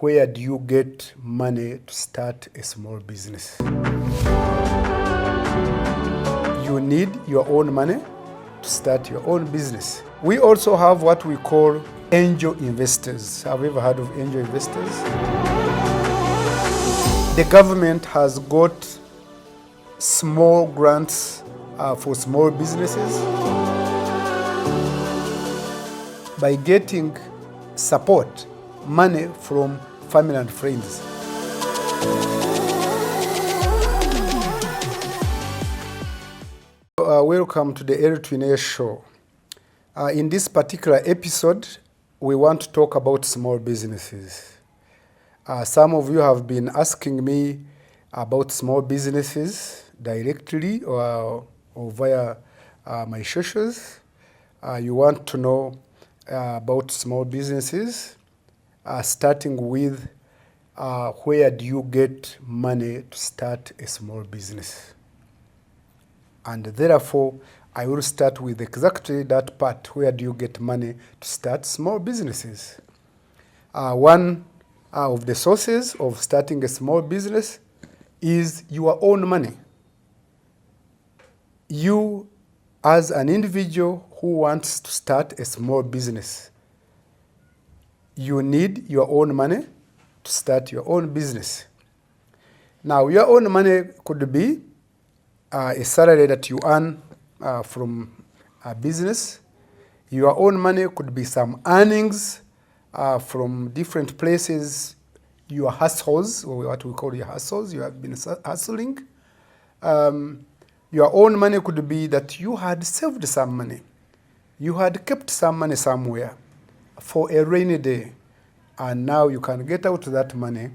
Where do you get money to start a small business? You need your own money to start your own business. We also have what we call angel investors. Have you ever heard of angel investors? The government has got small grants for small businesses. By getting support, money from family and friends. Welcome to the Elly Twineyo Show. In this particular episode, we want to talk about small businesses. Some of you have been asking me about small businesses directly or via my socials. You want to know about small businesses, starting with where do you get money to start a small business? And therefore, I will start with exactly that part. Where do you get money to start small businesses? One of the sources of starting a small business is your own money. You, as an individual who wants to start a small business, you need your own money to start your own business. Now, your own money could be a salary that you earn from a business. Your own money could be some earnings from different places, your hustles, or what we call your hustles, you have been hustling. Your own money could be that you had saved some money. You had kept some money somewhere for a rainy day, and now you can get out that money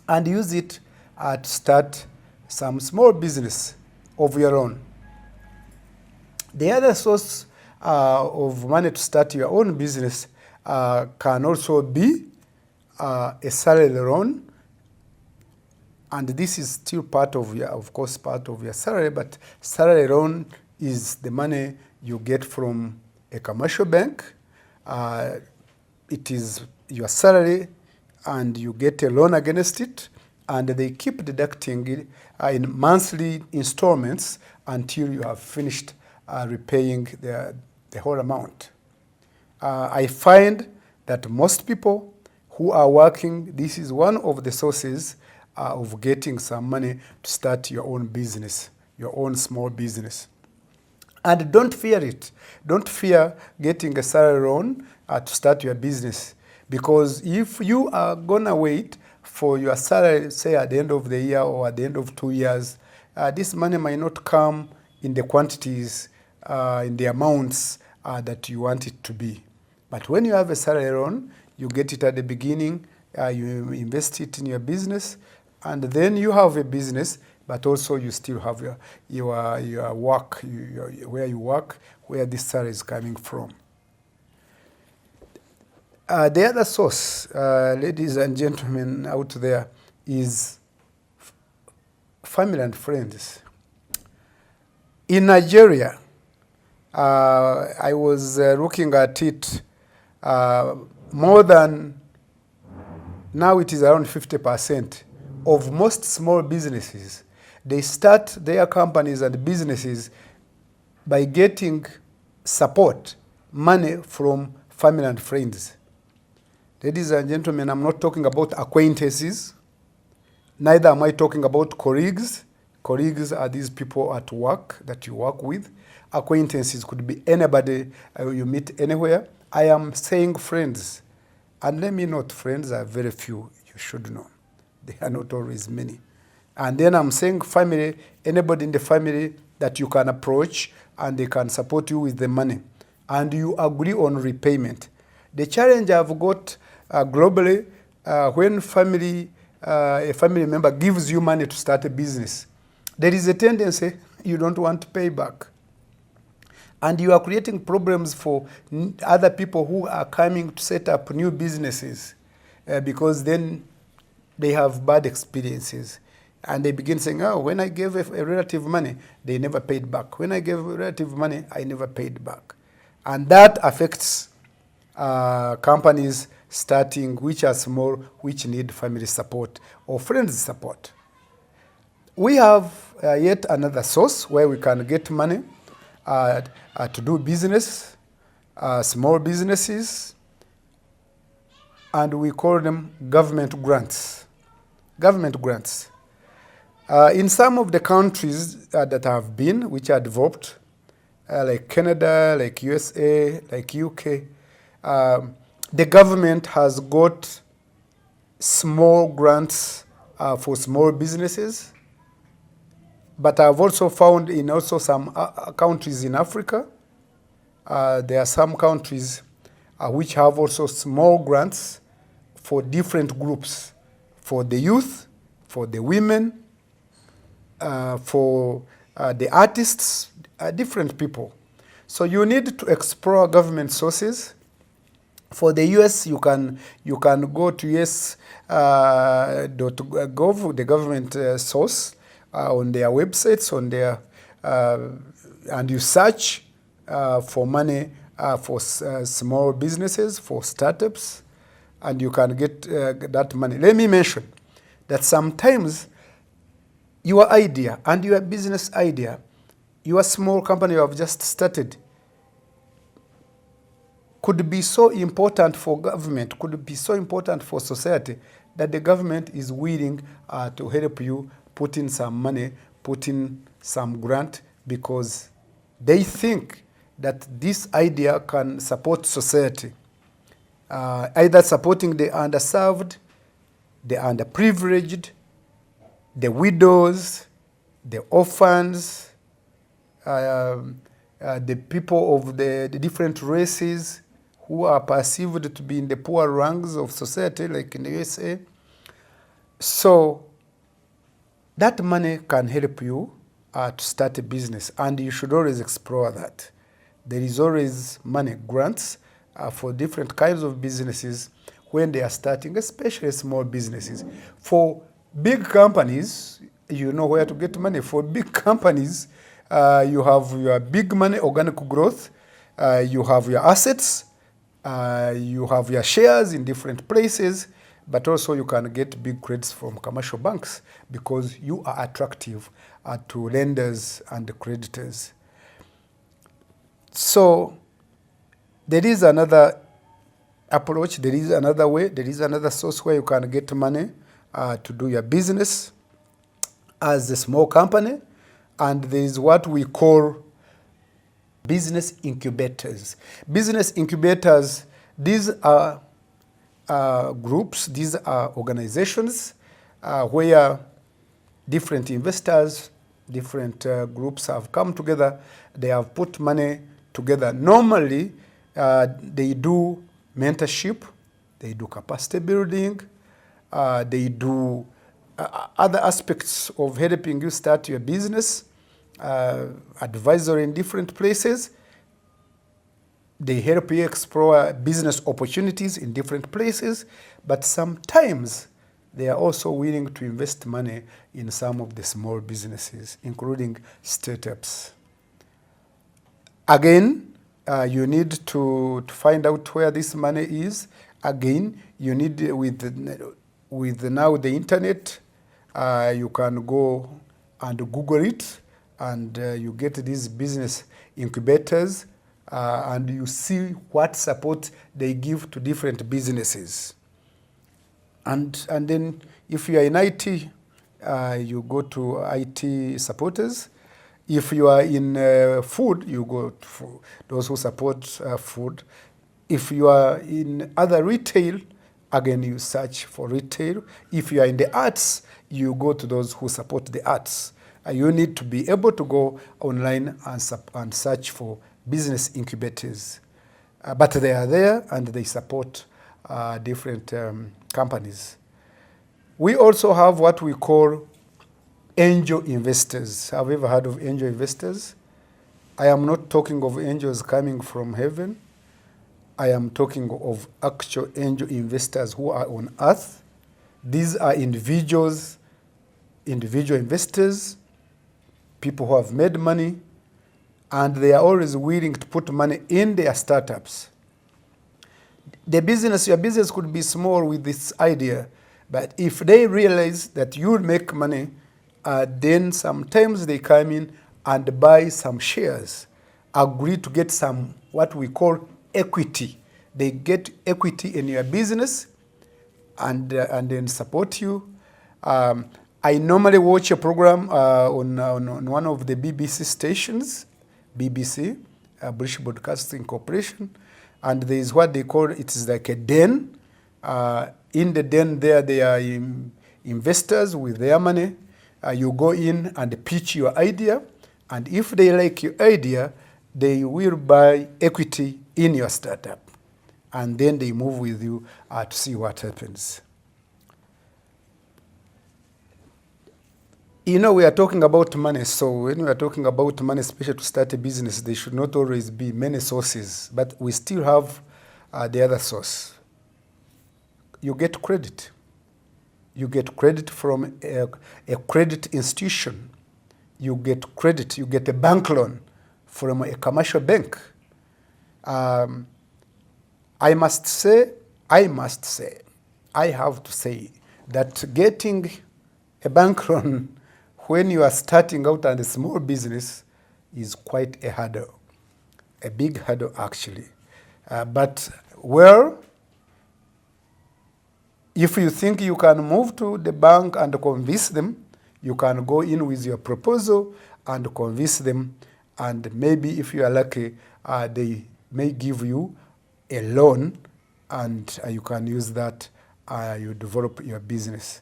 and use it to start some small business of your own. The other source of money to start your own business can also be a salary loan, and this is still part of your, of course, part of your salary, but salary loan is the money you get from a commercial bank. It is your salary, and you get a loan against it, and they keep deducting it in monthly installments until you have finished repaying the whole amount. I find that most people who are working, this is one of the sources of getting some money to start your own business, your own small business. And don't fear it. Don't fear getting a salary loan to start your business. Because if you are going to wait for your salary, say at the end of the year or at the end of 2 years, this money might not come in the quantities, in the amounts that you want it to be. But when you have a salary loan, you get it at the beginning, you invest it in your business, and then you have a business, but also you still have your work, where you work, where this salary is coming from. The other source, ladies and gentlemen out there, is family and friends. In Nigeria, I was looking at it, more than, now it is around 50% of most small businesses. They start their companies and businesses by getting support, money from family and friends. Ladies and gentlemen, I'm not talking about acquaintances. Neither am I talking about colleagues. Colleagues are these people at work that you work with. Acquaintances could be anybody you meet anywhere. I am saying friends. And let me note, friends are very few, you should know. They are not always many. And then I'm saying family, anybody in the family that you can approach and they can support you with the money. And you agree on repayment. The challenge I've got globally, when a family member gives you money to start a business, there is a tendency you don't want to pay back. And you are creating problems for other people who are coming to set up new businesses because then they have bad experiences. And they begin saying, oh, when I gave a relative money, they never paid back. When I gave a relative money, I never paid back. And that affects companies starting, which are small, which need family support or friends support. We have yet another source where we can get money to do business, small businesses, and we call them government grants. Government grants. In some of the countries that have been, which are developed, like Canada, like USA, like UK, the government has got small grants for small businesses. But I've also found in also some countries in Africa, there are some countries which have also small grants for different groups, for the youth, for the women, for the artists, different people. So you need to explore government sources. For the US, you can go to US.gov, the government source, on their websites, and you search for money for small businesses, for startups, and you can get that money. Let me mention that sometimes your idea and your business idea, your small company you have just started, could be so important for government, could be so important for society, that the government is willing to help you put in some money, put in some grant, because they think that this idea can support society, either supporting the underserved, the underprivileged, the widows, the orphans, the people of the different races who are perceived to be in the poor ranks of society, like in the USA. So that money can help you to start a business, and you should always explore that. There is always money, grants for different kinds of businesses when they are starting, especially small businesses. For big companies, you know where to get money. For big companies, you have your big money, organic growth, you have your assets, you have your shares in different places, but also you can get big credits from commercial banks because you are attractive to lenders and creditors. So there is another approach, there is another way, there is another source where you can get money to do your business as a small company, and there is what we call business incubators. Business incubators, these are groups, these are organizations where different investors, different groups have come together, they have put money together. Normally, they do mentorship, they do capacity building, they do other aspects of helping you start your business, advisory in different places. They help you explore business opportunities in different places, but sometimes they are also willing to invest money in some of the small businesses, including startups. Again, you need to find out where this money is. Again, you need, with now the internet, you can go and Google it, and you get these business incubators, and you see what support they give to different businesses. And then if you are in IT, you go to IT supporters. If you are in food, you go to those who support food. If you are in other retail, again, you search for retail. If you are in the arts, you go to those who support the arts. You need to be able to go online and search for business incubators. But they are there and they support different companies. We also have what we call angel investors. Have you ever heard of angel investors? I am not talking of angels coming from heaven. I am talking of actual angel investors who are on earth. These are individual investors, people who have made money, and they are always willing to put money in their startups. your business could be small with this idea, but if they realize that you'll make money, then sometimes they come in and buy some shares, agree to get some what we call equity. They get equity in your business and then support you. I normally watch a program on one of the BBC stations, BBC, British Broadcasting Corporation, and there is what they call, it is like a den. In the den there, they are investors with their money. You go in and pitch your idea, and if they like your idea, they will buy equity in your startup, and then they move with you to see what happens. You know, we are talking about money, so when we are talking about money, especially to start a business, there should not always be many sources, but we still have the other source. You get credit. You get credit from a credit institution. You get credit, you get a bank loan from a commercial bank. I have to say that getting a bank loan when you are starting out on a small business is quite a hurdle, a big hurdle actually. But well, if you think you can move to the bank and convince them, you can go in with your proposal and convince them, and maybe if you are lucky, they may give you a loan, and you can use that, you develop your business.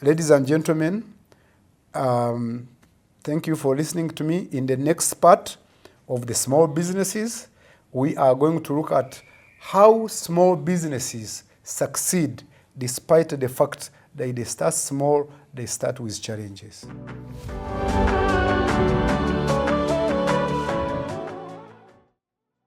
Ladies and gentlemen, thank you for listening to me. In the next part of the small businesses, we are going to look at how small businesses succeed despite the fact that they start small, they start with challenges.